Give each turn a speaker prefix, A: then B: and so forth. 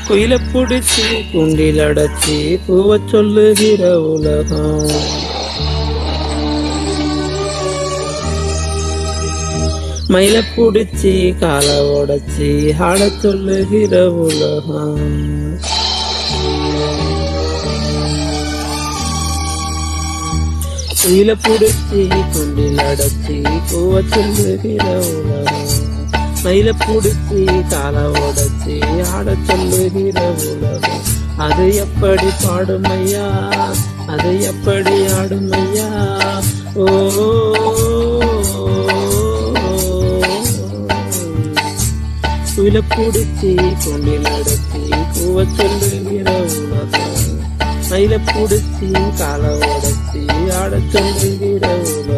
A: குயில புடிச்சு குண்டில் அடைச்சி பூவ சொல்லுகிற உலகம். மயில புடிச்சு கால உடைச்சி ஆட சொல்லுகிற உலகம். குயில புடிச்சு குண்டில் அடைச்சி பூவ சொல்லுகிற உலகம். மயில புடிச்சு கால உடைச்சி ஆட சொல்லுகிற உலகம். அது எப்படி பாடுமையா, அது எப்படி ஆடுமையா. ஓ குயில புடிச்சு கொண்டில் அடைச்சி பூவ சொல்லுகிற உலகம். மயில புடிச்சு கால உடைச்சி ஆட சொல்லுகிற உலகம்.